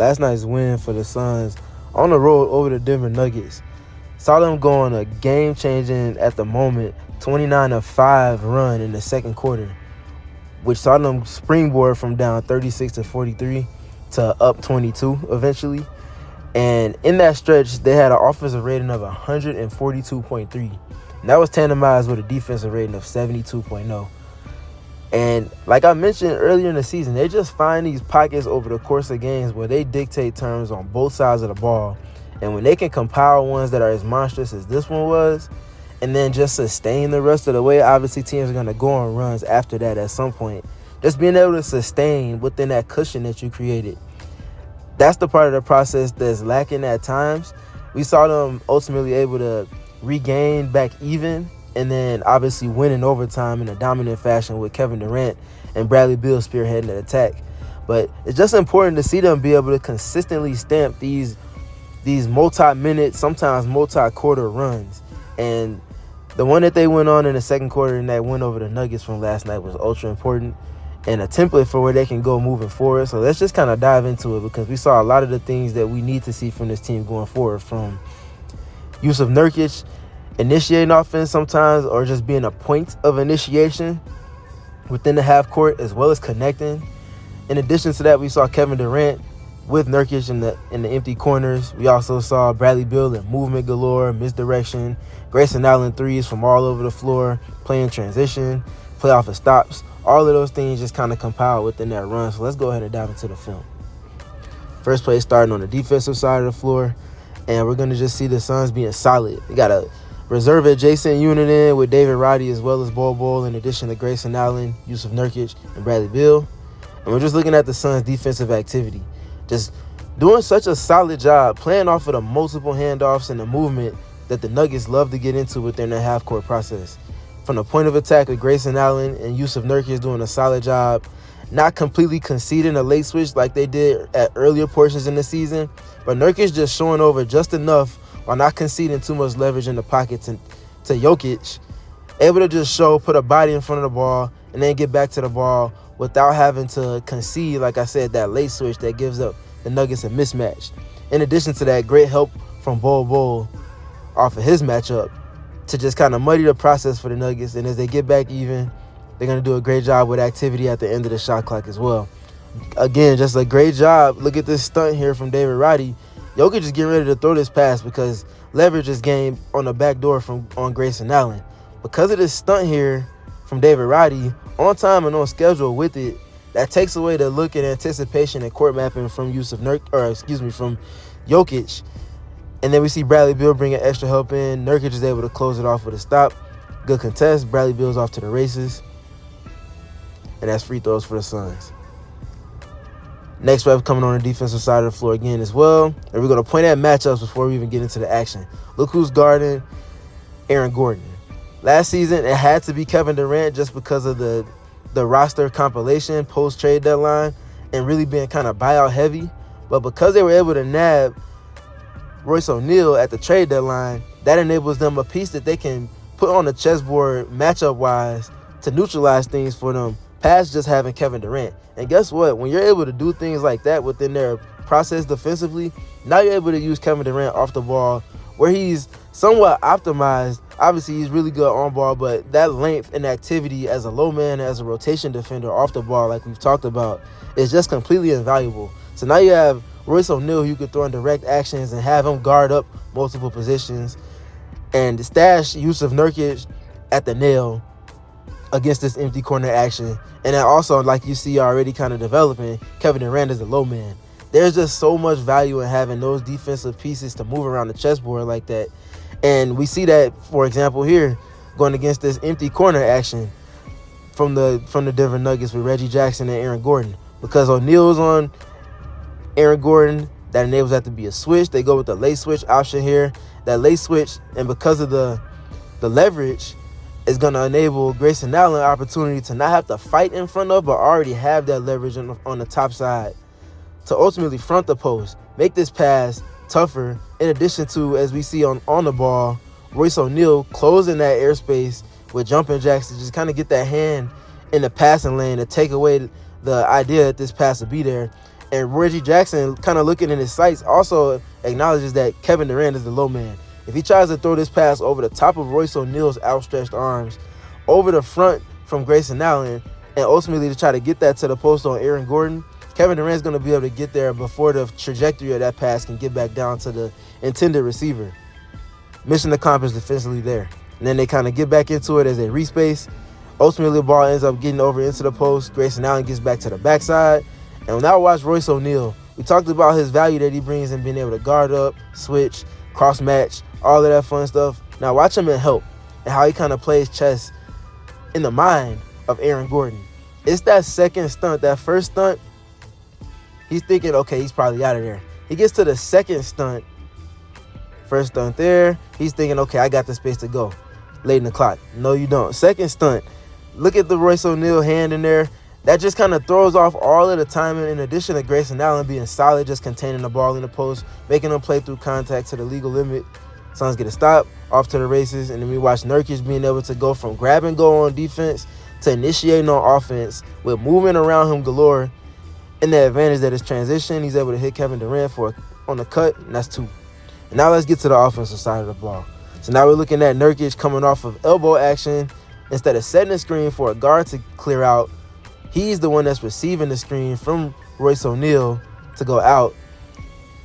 last night's win for the Suns on the road over the Denver Nuggets saw them go on a game-changing, at the moment, 29-5 run in the second quarter, which saw them springboard from down 36-43 to up 22 eventually. And in that stretch, they had an offensive rating of 142.3. And that was tandemized with a defensive rating of 72.0. And like I mentioned earlier in the season, they just find these pockets over the course of games where they dictate terms on both sides of the ball. And when they can compile ones that are as monstrous as this one was, and then just sustain the rest of the way, obviously teams are going to go on runs after that at some point. Just being able to sustain within that cushion that you created. That's the part of the process that's lacking at times. We saw them ultimately able to regain back even, and then obviously win in overtime in a dominant fashion with Kevin Durant and Bradley Beal spearheading the attack. But it's just important to see them be able to consistently stamp these multi-minute, sometimes multi-quarter runs. And the one that they went on in the second quarter and that win over the Nuggets from last night was ultra important and a template for where they can go moving forward. So let's just kind of dive into it, because we saw a lot of the things that we need to see from this team going forward, from Nurkić initiating offense sometimes, or just being a point of initiation within the half court, as well as connecting. In addition to that, we saw Kevin Durant with Nurkić in the empty corners. We also saw Bradley Beal in movement galore, misdirection, Grayson Allen threes from all over the floor, playing transition, play off of stops. All of those things just kind of compile within that run. So let's go ahead and dive into the film. First play starting on the defensive side of the floor, and we're going to just see the Suns being solid. We got a reserve adjacent unit in with David Roddy as well as Bol, in addition to Grayson Allen, Nurkić, and Bradley Beal. And we're just looking at the Suns' defensive activity. Just doing such a solid job, playing off of the multiple handoffs and the movement that the Nuggets love to get into within their half-court process. From the point of attack with Grayson Allen and Nurkić doing a solid job, not completely conceding a late switch like they did at earlier portions in the season, but Nurkić just showing over just enough while not conceding too much leverage in the pocket to Jokic, able to just put a body in front of the ball and then get back to the ball without having to concede, like I said, that late switch that gives up the Nuggets a mismatch. In addition to that, great help from Bol off of his matchup to just kind of muddy the process for the Nuggets. And as they get back even, they're going to do a great job with activity at the end of the shot clock as well. Again, just a great job. Look at this stunt here from David Roddy. Jokic is getting ready to throw this pass because leverage is gained on the back door on Grayson Allen. Because of this stunt here from David Roddy, on time and on schedule with it, that takes away the look and anticipation and court mapping from from Jokic. And then we see Bradley Beal bringing extra help in. Nurkić is able to close it off with a stop. Good contest. Bradley Beal's off to the races. And that's free throws for the Suns. Next rep coming on the defensive side of the floor again as well. And we're going to point at matchups before we even get into the action. Look who's guarding Aaron Gordon. Last season, it had to be Kevin Durant just because of the roster compilation post-trade deadline and really being kind of buyout heavy. But because they were able to nab Royce O'Neal at the trade deadline, that enables them a piece that they can put on the chessboard matchup-wise to neutralize things for them past just having Kevin Durant. And guess what? When you're able to do things like that within their process defensively, now you're able to use Kevin Durant off the ball where he's somewhat optimized. Obviously, he's really good on ball, but that length and activity as a low man, as a rotation defender off the ball, like we've talked about, is just completely invaluable. So now you have Royce O'Neal, who you could throw in direct actions and have him guard up multiple positions, and stash Nurkić at the nail against this empty corner action. And then also, like you see already kind of developing, Kevin Durant is a low man. There's just so much value in having those defensive pieces to move around the chessboard like that. And we see that, for example, here, going against this empty corner action from the Denver Nuggets with Reggie Jackson and Aaron Gordon. Because O'Neal's on Aaron Gordon, that enables that to be a switch. They go with the late switch option here. That late switch, and because of the leverage, is going to enable Grayson Allen an opportunity to not have to fight in front of, but already have that leverage on the top side to ultimately front the post, make this pass tougher. In addition to, as we see on the ball, Royce O'Neal closing that airspace with jumping jacks to just kind of get that hand in the passing lane to take away the idea that this pass would be there. And Reggie Jackson, kind of looking in his sights, also acknowledges that Kevin Durant is the low man. If he tries to throw this pass over the top of Royce O'Neal's outstretched arms, over the front from Grayson Allen, and ultimately to try to get that to the post on Aaron Gordon, Kevin Durant's going to be able to get there before the trajectory of that pass can get back down to the intended receiver. Mission accomplished defensively there. And then they kind of get back into it as they respace. Ultimately, the ball ends up getting over into the post. Grayson Allen gets back to the backside. And now watch Royce O'Neal. We talked about his value that he brings in being able to guard up, switch, cross-match, all of that fun stuff. Now watch him in help and how he kind of plays chess in the mind of Aaron Gordon. It's that second stunt, that first stunt, he's thinking, okay, he's probably out of there. He gets to the second stunt, first stunt there, he's thinking, okay, I got the space to go. Late in the clock. No, you don't. Second stunt, look at the Royce O'Neal hand in there. That just kind of throws off all of the timing, in addition to Grayson Allen being solid, just containing the ball in the post, making them play through contact to the legal limit. Suns get a stop, off to the races, and then we watch Nurkić being able to go from grab and go on defense to initiating on offense with movement around him galore. And the advantage that is transition, he's able to hit Kevin Durant on the cut, and that's 2. And now let's get to the offensive side of the ball. So now we're looking at Nurkić coming off of elbow action. Instead of setting a screen for a guard to clear out, he's the one that's receiving the screen from Royce O'Neal to go out.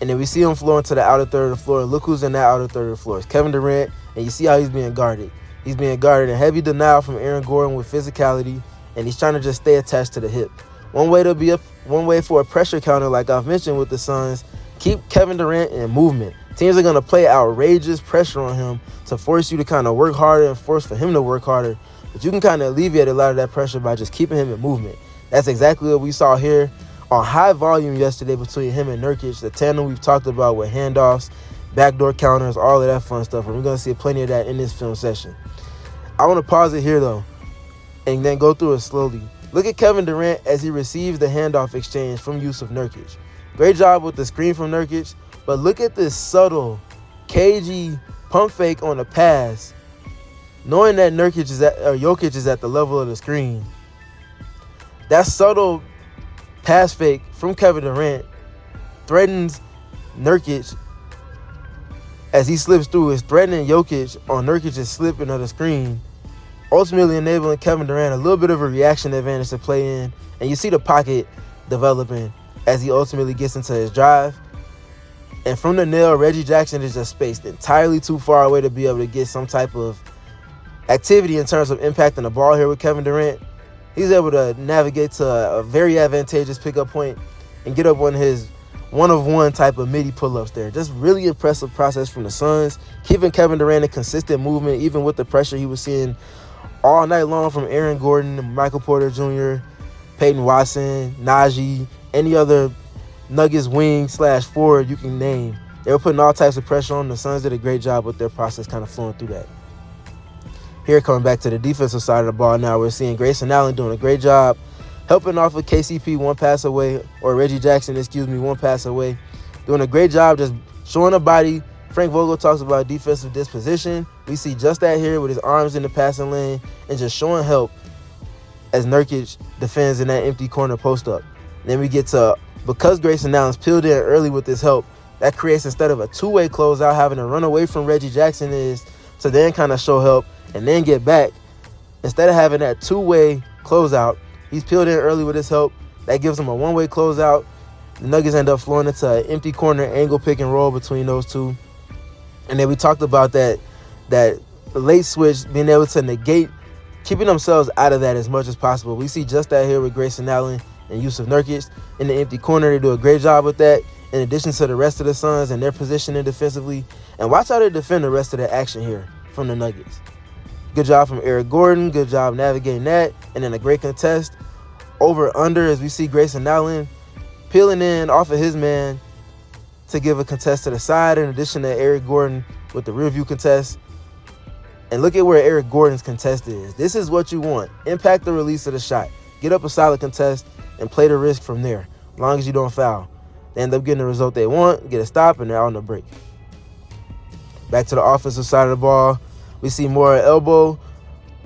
And then we see him flowing to the outer third of the floor. Look who's in that outer third of the floor. It's Kevin Durant, and you see how he's being guarded. He's being guarded in heavy denial from Aaron Gordon with physicality, and he's trying to just stay attached to the hip. One way for a pressure counter, like I've mentioned with the Suns, keep Kevin Durant in movement. Teams are going to play outrageous pressure on him to force you to kind of work harder and force for him to work harder. But you can kind of alleviate a lot of that pressure by just keeping him in movement. That's exactly what we saw here on high volume yesterday between him and Nurkić, the tandem we've talked about with handoffs, backdoor counters, all of that fun stuff. And we're going to see plenty of that in this film session. I want to pause it here, though, and then go through it slowly. Look at Kevin Durant as he receives the handoff exchange from Jusuf Nurkić. Great job with the screen from Nurkić, but look at this subtle, cagey pump fake on the pass, knowing that Jokic is at the level of the screen. That subtle pass fake from Kevin Durant threatens Nurkić as he slips through. Is threatening Jokic on Nurkic's slipping of the screen, ultimately enabling Kevin Durant a little bit of a reaction advantage to play in. And you see the pocket developing as he ultimately gets into his drive. And from the nail, Reggie Jackson is just spaced entirely too far away to be able to get some type of activity in terms of impacting the ball here with Kevin Durant. He's able to navigate to a very advantageous pickup point and get up on his one-of-one type of midi pull-ups there. Just really impressive process from the Suns, keeping Kevin Durant in consistent movement, even with the pressure he was seeing all night long from Aaron Gordon, Michael Porter Jr., Peyton Watson, Najee, any other Nuggets wing / forward you can name. They were putting all types of pressure on. The Suns did a great job with their process kind of flowing through that. Here, coming back to the defensive side of the ball now, we're seeing Grayson Allen doing a great job helping off of KCP one pass away, or Reggie Jackson, one pass away. Doing a great job just showing a body. Frank Vogel talks about defensive disposition. We see just that here with his arms in the passing lane and just showing help as Nurkić defends in that empty corner post-up. Then we get to, because Grayson Allen's peeled in early with this help, that creates, instead of a two-way closeout, having to run away from Reggie Jackson is to then kind of show help and then get back. Instead of having that two-way closeout, he's peeled in early with his help. That gives him a one-way closeout. The Nuggets end up flowing into an empty corner angle pick and roll between those two. And then we talked about that late switch, being able to negate, keeping themselves out of that as much as possible. We see just that here with Grayson Allen and Jusuf Nurkić in the empty corner. They do a great job with that, in addition to the rest of the Suns and their positioning defensively. And watch how they defend the rest of the action here from the Nuggets. Good job from Eric Gordon. Good job navigating that. And then a great contest. Over under, as we see Grayson Allen peeling in off of his man to give a contest to the side, in addition to Eric Gordon with the rear view contest. And look at where Eric Gordon's contest is. This is what you want. Impact the release of the shot. Get up a solid contest and play the risk from there, as long as you don't foul. They end up getting the result they want, get a stop, and they're out on the break. Back to the offensive side of the ball. We see more elbow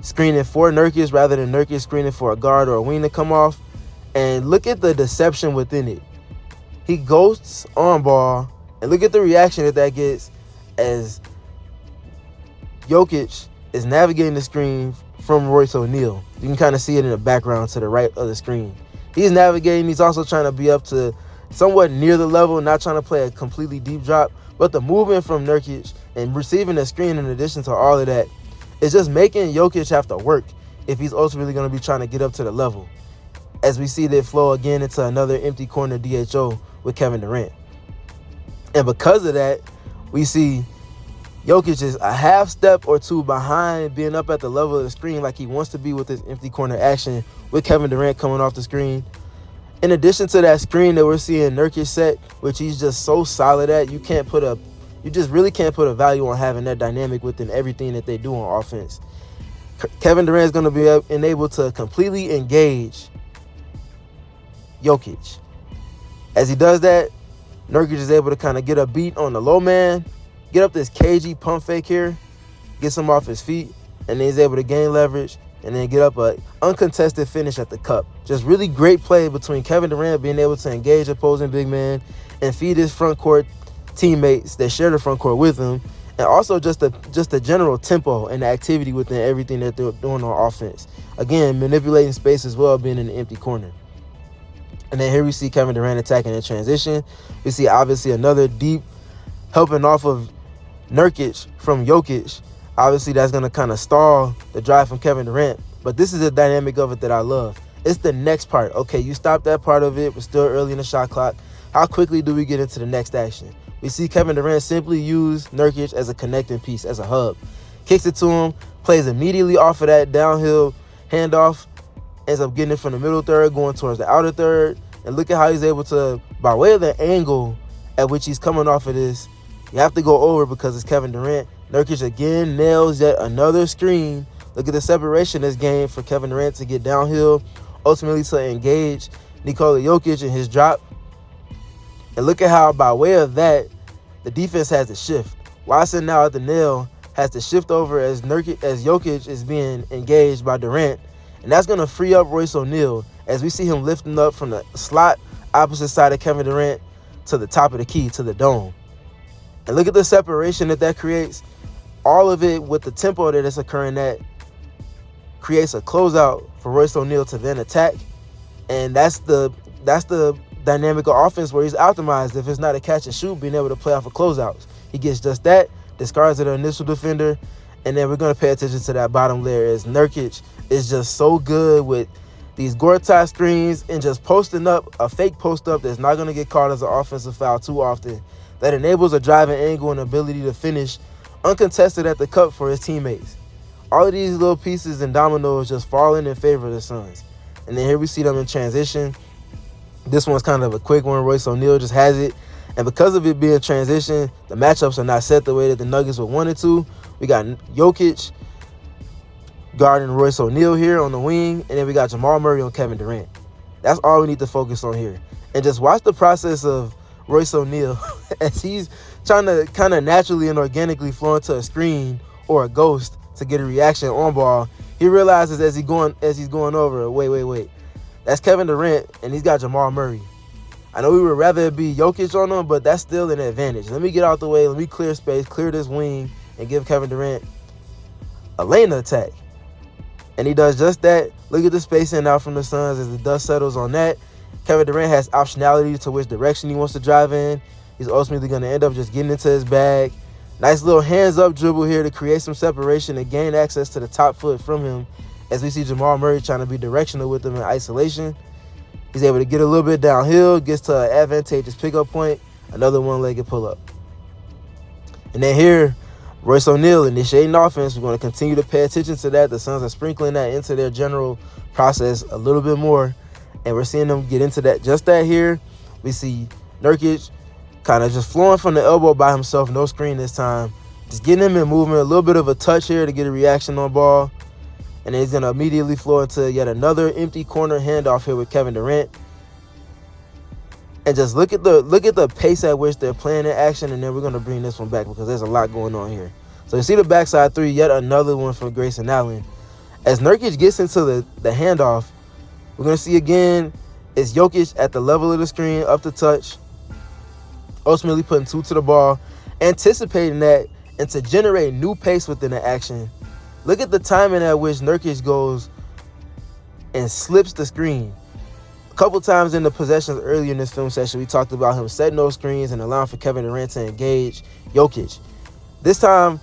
screening for Nurkić rather than Nurkić screening for a guard or a wing to come off. And look at the deception within it. He ghosts on ball, and look at the reaction that gets as Jokic is navigating the screen from Royce O'Neal. You can kind of see it in the background to the right of the screen. He's navigating. He's also trying to be up to somewhat near the level, not trying to play a completely deep drop. But the movement from Nurkić and receiving the screen in addition to all of that is just making Jokic have to work if he's ultimately going to be trying to get up to the level. As we see that flow again into another empty corner DHO with Kevin Durant. And because of that, we see Jokic is a half step or two behind being up at the level of the screen like he wants to be with this empty corner action with Kevin Durant coming off the screen. In addition to that screen that we're seeing Nurkić set, which he's just so solid at, you just really can't put a value on having that dynamic within everything that they do on offense. Kevin Durant is going to be able to completely engage Jokic. As he does that, Nurkić is able to kind of get a beat on the low man, get up this cagey pump fake here, gets him off his feet, and then he's able to gain leverage and then get up a uncontested finish at the cup. Just really great play between Kevin Durant being able to engage opposing big man and feed his front court teammates that share the front court with him, and also just the general tempo and the activity within everything that they're doing on offense. Again, manipulating space as well, being in the empty corner. And then here we see Kevin Durant attacking in transition. We see obviously another deep helping off of Nurkić from Jokic. Obviously that's going to kind of stall the drive from Kevin Durant. But this is the dynamic of it that I love. It's the next part. Okay, you stop that part of it. We're still early in the shot clock. How quickly do we get into the next action? We see Kevin Durant simply use Nurkić as a connecting piece, as a hub. Kicks it to him, plays immediately off of that downhill handoff, ends up getting it from the middle third, going towards the outer third. And look at how he's able to, by way of the angle at which he's coming off of this, you have to go over because it's Kevin Durant. Nurkić again nails yet another screen. Look at the separation that's gained for Kevin Durant to get downhill, ultimately to engage Nikola Jokic in his drop. And look at how, by way of that, the defense has to shift. Watson now at the nail has to shift over as Jokic is being engaged by Durant. And that's going to free up Royce O'Neal as we see him lifting up from the slot opposite side of Kevin Durant to the top of the key, to the dome. And look at the separation that creates. All of it with the tempo that is occurring at creates a closeout for Royce O'Neal to then attack. And that's the dynamic of offense where he's optimized. If it's not a catch and shoot, being able to play off of closeouts. He gets just that, discards the initial defender, and then we're going to pay attention to that bottom layer as Nurkić is just so good with these Gortat screens and just posting up a fake post up that's not going to get caught as an offensive foul too often. That enables a driving angle and ability to finish uncontested at the cup for his teammates. All of these little pieces and dominoes just falling in favor of the Suns. And then here we see them in transition. This one's kind of a quick one. Royce O'Neal just has it. And because of it being transition, the matchups are not set the way that the Nuggets would want it to. We got Jokic guarding Royce O'Neal here on the wing. And then we got Jamal Murray on Kevin Durant. That's all we need to focus on here. And just watch the process of Royce O'Neal as he's trying to kind of naturally and organically flow into a screen or a ghost to get a reaction on ball. He realizes as he's going over, wait. That's Kevin Durant, and he's got Jamal Murray. I know we would rather it be Jokic on him, but that's still an advantage. Let me get out the way. Let me clear space, clear this wing, and give Kevin Durant a lane attack. And he does just that. Look at the spacing out from the Suns as the dust settles on that. Kevin Durant has optionality to which direction he wants to drive in. He's ultimately going to end up just getting into his bag. Nice little hands-up dribble here to create some separation and gain access to the top foot from him as we see Jamal Murray trying to be directional with him in isolation. He's able to get a little bit downhill, gets to an advantageous pickup point, another one-legged pull-up. And then here, Royce O'Neal initiating offense. We're going to continue to pay attention to that. The Suns are sprinkling that into their general process a little bit more. And we're seeing them get into that. Just that here, we see Nurkić kind of just flowing from the elbow by himself. No screen this time. Just getting him in movement. A little bit of a touch here to get a reaction on ball. And then he's going to immediately flow into yet another empty corner handoff here with Kevin Durant. And just look at the pace at which they're playing in action. And then we're going to bring this one back because there's a lot going on here. So you see the backside three, yet another one from Grayson Allen. As Nurkić gets into the handoff, we're going to see again, it's Jokic at the level of the screen, up to touch. ultimately putting 2 to the ball, anticipating that, and to generate new pace within the action. Look at the timing at which Nurkić goes and slips the screen. A couple times in the possessions earlier in this film session, we talked about him setting those screens and allowing for Kevin Durant to engage Jokic. This time,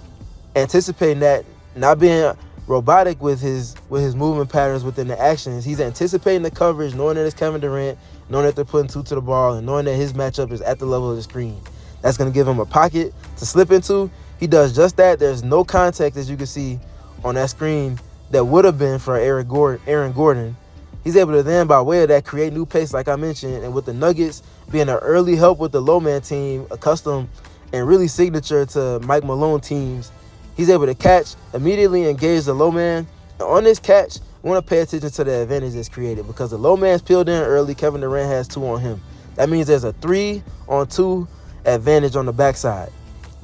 anticipating that, not being robotic with his movement patterns within the actions. He's anticipating the coverage, knowing that it's Kevin Durant, knowing that they're putting 2 to the ball, and knowing that his matchup is at the level of the screen. That's going to give him a pocket to slip into. He does just that. There's no contact, as you can see, on that screen that would have been for Aaron Gordon. He's able to then, by way of that, create new pace, like I mentioned, and with the Nuggets being an early help with the low man team, accustomed and really signature to Mike Malone teams, he's able to catch, immediately engage the low man. And on this catch, we want to pay attention to the advantage that's created, because the low man's peeled in early. Kevin Durant has 2 on him. That means there's a 3-on-2 advantage on the backside.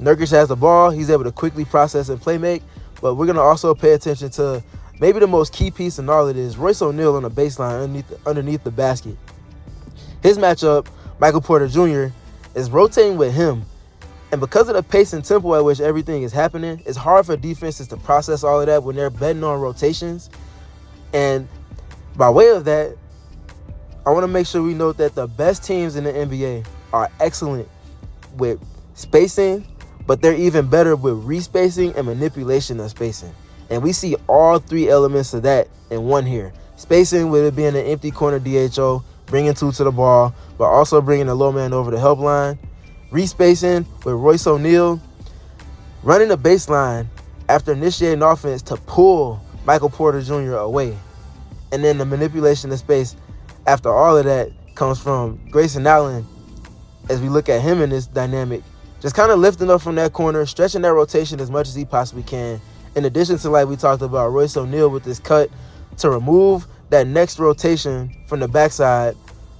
Nurkić has the ball. He's able to quickly process and play make, but we're going to also pay attention to maybe the most key piece in all of this, Royce O'Neal on the baseline underneath the basket. His matchup, Michael Porter Jr., is rotating with him. And because of the pace and tempo at which everything is happening, it's hard for defenses to process all of that when they're betting on rotations. And by way of that, I want to make sure we note that the best teams in the NBA are excellent with spacing, but they're even better with respacing and manipulation of spacing. And we see all 3 elements of that in one here. Spacing, with it being an empty corner DHO, bringing 2 to the ball, but also bringing the low man over the help line. Respacing with Royce O'Neal running the baseline after initiating offense to pull Michael Porter Jr. away. And then the manipulation of space after all of that comes from Grayson Allen, as we look at him in this dynamic, just kind of lifting up from that corner, stretching that rotation as much as he possibly can. In addition to, like we talked about, Royce O'Neal with this cut to remove that next rotation from the backside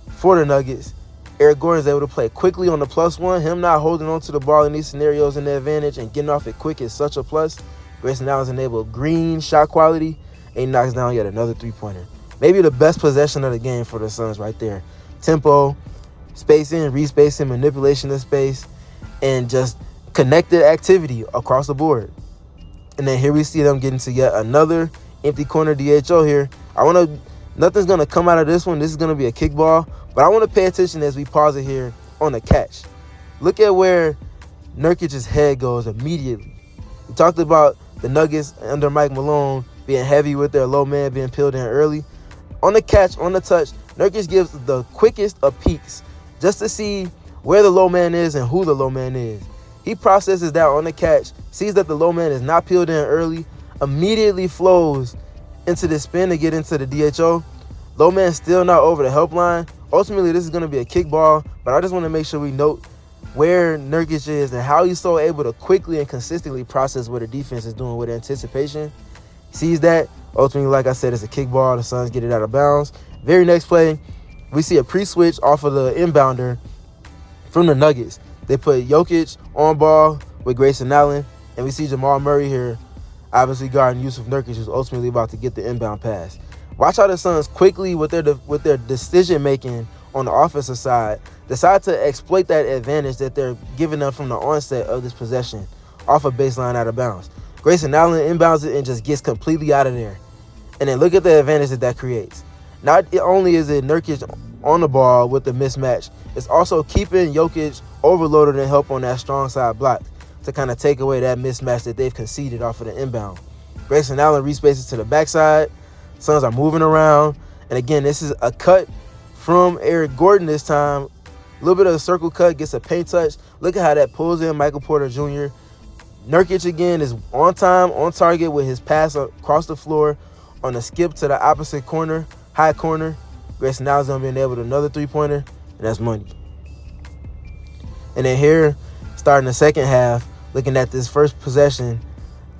for the Nuggets. Eric Gordon's able to play quickly on the +1. Him not holding on to the ball in these scenarios in the advantage and getting off it quick is such a plus. Grayson Allen's enabled green shot quality, and he knocks down yet another 3-pointer. Maybe the best possession of the game for the Suns right there. Tempo, spacing, respacing, manipulation of space, and just connected activity across the board. And then here we see them getting to yet another empty corner DHO here. Nothing's going to come out of this one. This is going to be a kickball. But I want to pay attention as we pause it here on the catch. Look at where Nurkic's head goes immediately. We talked about the Nuggets under Mike Malone being heavy with their low man being peeled in early. On the catch, on the touch, Nurkić gives the quickest of peeks just to see where the low man is and who the low man is. He processes that on the catch, sees that the low man is not peeled in early, immediately flows into the spin to get into the DHO. Low man still not over the help line. Ultimately, this is going to be a kickball, but I just want to make sure we note where Nurkić is and how he's so able to quickly and consistently process what the defense is doing with anticipation. Sees that. Ultimately, like I said, it's a kickball. The Suns get it out of bounds. Very next play, we see a pre-switch off of the inbounder from the Nuggets. They put Jokic on ball with Grayson Allen, and we see Jamal Murray here, obviously guarding Jusuf Nurkić, who's ultimately about to get the inbound pass. Watch how the Suns quickly, with their decision-making on the offensive side, decide to exploit that advantage that they're giving them from the onset of this possession off a baseline out of bounds. Grayson Allen inbounds it and just gets completely out of there. And then look at the advantage that creates. Not only is it Nurkić on the ball with the mismatch, it's also keeping Jokic overloaded and help on that strong side block to kind of take away that mismatch that they've conceded off of the inbound. Grayson Allen respaces to the backside. Suns are moving around. And again, this is a cut from Eric Gordon this time. A little bit of a circle cut, gets a paint touch. Look at how that pulls in Michael Porter Jr. Nurkić again is on time, on target with his pass across the floor on a skip to the opposite corner, high corner. Grayson Allen's going to be enabled another 3-pointer, and that's money. And then here, starting the second half, looking at this first possession,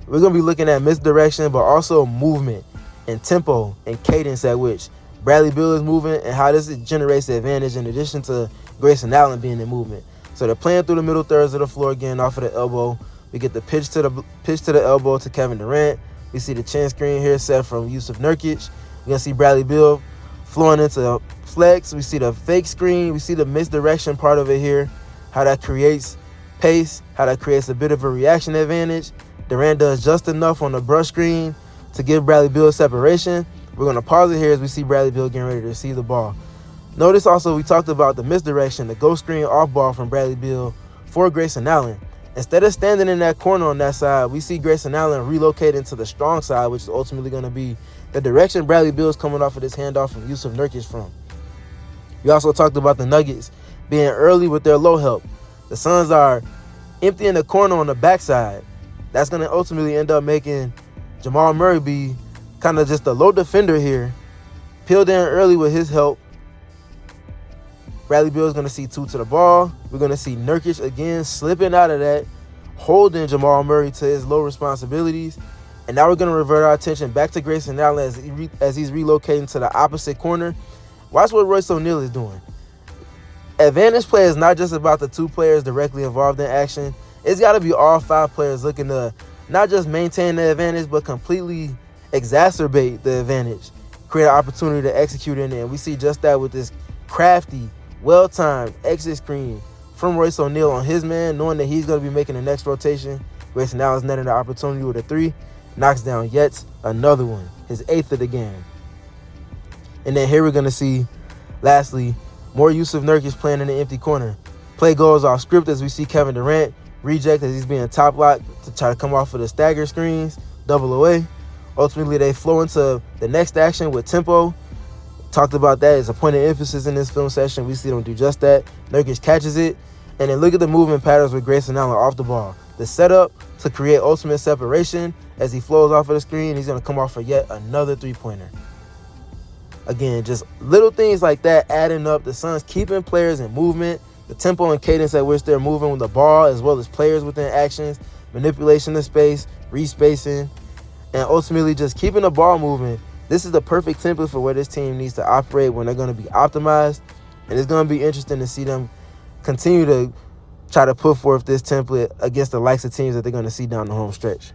we're going to be looking at misdirection, but also movement and tempo and cadence at which Bradley Beal is moving and how this generates the advantage in addition to Grayson Allen being in movement. So they're playing through the middle thirds of the floor again off of the elbow. We get the pitch to the elbow to Kevin Durant. We see the chin screen here set from Jusuf Nurkić. We're going to see Bradley Beal flowing into flex. We see the fake screen. We see the misdirection part of it here. how that creates pace, how that creates a bit of a reaction advantage. Durant does just enough on the brush screen to give Bradley Beal separation. We're going to pause it here as we see Bradley Beal getting ready to receive the ball. Notice also we talked about the misdirection, the ghost screen off ball from Bradley Beal for Grayson Allen. Instead of standing in that corner on that side, we see Grayson Allen relocate into the strong side, which is ultimately going to be the direction Bradley Beal is coming off of this handoff from Nurkić from. We also talked about the Nuggets being early with their low help. The Suns are emptying the corner on the backside. That's going to ultimately end up making Jamal Murray be kind of just a low defender here. Peeled in early with his help. Bradley Beal is going to see 2 to the ball. We're going to see Nurkić again slipping out of that, holding Jamal Murray to his low responsibilities. And now we're going to revert our attention back to Grayson Allen as he's relocating to the opposite corner. Watch what Royce O'Neal is doing. Advantage play is not just about the 2 players directly involved in action. It's got to be all 5 players looking to not just maintain the advantage, but completely exacerbate the advantage, create an opportunity to execute in it. And we see just that with this crafty, well-timed exit screen from Royce O'Neal on his man, knowing that he's going to be making the next rotation. Grayson Allen's netting the opportunity with a 3, knocks down yet another one, his 8th of the game. And then here we're going to see, lastly, more use of Nurkić playing in the empty corner. Play goes off script as we see Kevin Durant reject as he's being top locked to try to come off of the stagger screens, double away. Ultimately, they flow into the next action with tempo. Talked about that as a point of emphasis in this film session. We see them do just that. Nurkić catches it. And then look at the movement patterns with Grayson Allen off the ball. The setup to create ultimate separation as he flows off of the screen. He's going to come off for yet another 3-pointer. Again, just little things like that adding up. The Suns keeping players in movement, the tempo and cadence at which they're moving with the ball, as well as players within actions, manipulation of space, respacing, and ultimately just keeping the ball moving. This is the perfect template for where this team needs to operate when they're going to be optimized. And it's going to be interesting to see them continue to try to put forth this template against the likes of teams that they're going to see down the home stretch.